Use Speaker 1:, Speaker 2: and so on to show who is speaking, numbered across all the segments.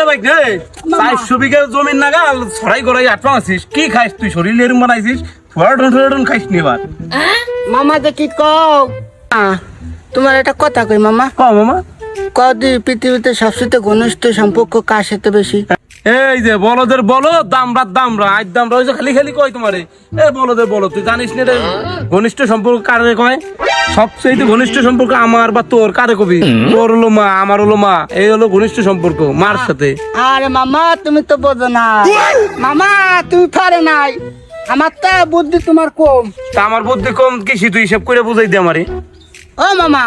Speaker 1: ভাই রে 400 বিঘা জমির নাগাল ছড়াই গড়াই আটপা আছিস, কি খাইস তুই? শরীর এরম বানাইছিস, ফোড়ন খাইস নি এবার।
Speaker 2: মামা দেখি তোমার একটা কথা কই মামা।
Speaker 1: মামা
Speaker 2: কদি পৃথিবীতে সবচেয়ে ঘনিষ্ঠ সম্পর্ক কার সাথে বেশি?
Speaker 1: এই যে বলদের বলো, দামরা আজ দামরা হয়েছে, খালি খালি কয় তোমারে। বলদের বলো, তুই জানিস না রে ঘনিষ্ঠ সম্পর্ক কারে কয়? সবচেয়ে ঘনিষ্ঠ সম্পর্ক আমার বা তোর, কারে কবি? তোর হলো মা, আমার হলো মা, এই হলো ঘনিষ্ঠ সম্পর্ক মার সাথে।
Speaker 2: আরে মামা তুমি তো বোঝো না মামা, তুমি পারে নাই, আমার তো বুদ্ধি তোমার কম।
Speaker 1: তা আমার বুদ্ধি কম কিসি, তুই হিসাব করে বুঝাই দে আমারে।
Speaker 2: ও মামা,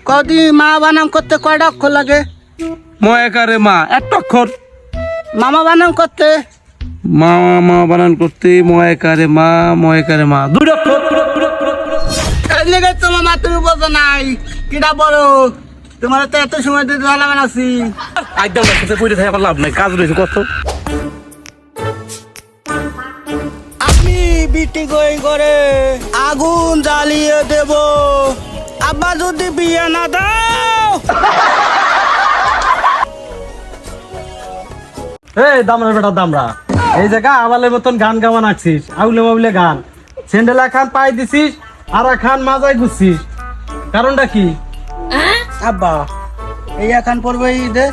Speaker 2: কদি মা বানাম করতে কয়টা অক্ষর লাগে?
Speaker 1: ময়াকারে মা একটা অক্ষর।
Speaker 2: মামা বানাম করতে
Speaker 1: মা বানান করতে ময়াকারে মা দুই অক্ষর।
Speaker 2: তো মামা তুমি বোঝো নাই, কিটা বলো, তোমার তো এত সময় দিতে বানাচ্ছি।
Speaker 1: একদম সাথে পড়ে থাকে আমার লাভ নাই, কাজ রয়েছে কত।
Speaker 2: আমি বিটি গই করে আগুন জ্বালিয়ে দেব, আবার যদি বিয়ে না দাও।
Speaker 3: এই দামরা বেটা দামরা, এই জায়গা আবালের মতন গান গাওয়া নাচছিস, আউলে বাউলে গান, স্যান্ডেলা খান পাই দিছিস, আরা খান মাজাই গুছিস, কারণটা কি?
Speaker 2: আব্বা এই এখন পড়বে ঈদে,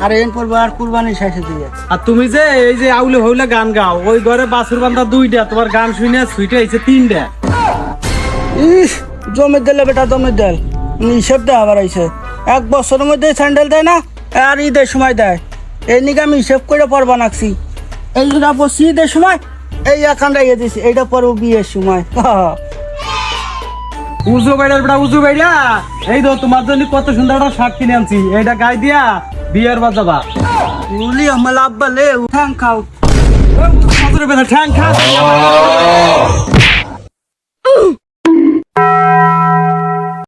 Speaker 2: আর এন পড়বে আর কুরবানি শেষে দিয়ে।
Speaker 3: আর তুমি যে এই যে আউলে হইলে গান গাও, ওই ঘরে বাছুর বান্ধা 2টা, তোমার গান শুনে সুইটে হয়েছে 3টা।
Speaker 2: ইস জমির দিলে বেটা জমির দেল, হিসেব দেয় আবার আইসে, 1 বছরের মধ্যে স্যান্ডেল দেয় না, আর ঈদের সময় দেয়। এই নিকে আমি হিসেব করে পড়বা নাকছি, এই যেটা বসছি ঈদের সময়, এই এখন রেখে দিছি, এইটা পড়বো বিয়ের সময়।
Speaker 3: উজু বাইরার বেটা উজু বাইরা, এই তো তোমার জন্য কত সুন্দর একটা শার্ট কিনে আনছি, এইটা গায়ে দিয়া বিয়ের বাজাবা।
Speaker 2: বলি আমার আব্বা লে উঠান খাও।
Speaker 3: বেটা ঠ্যাং খা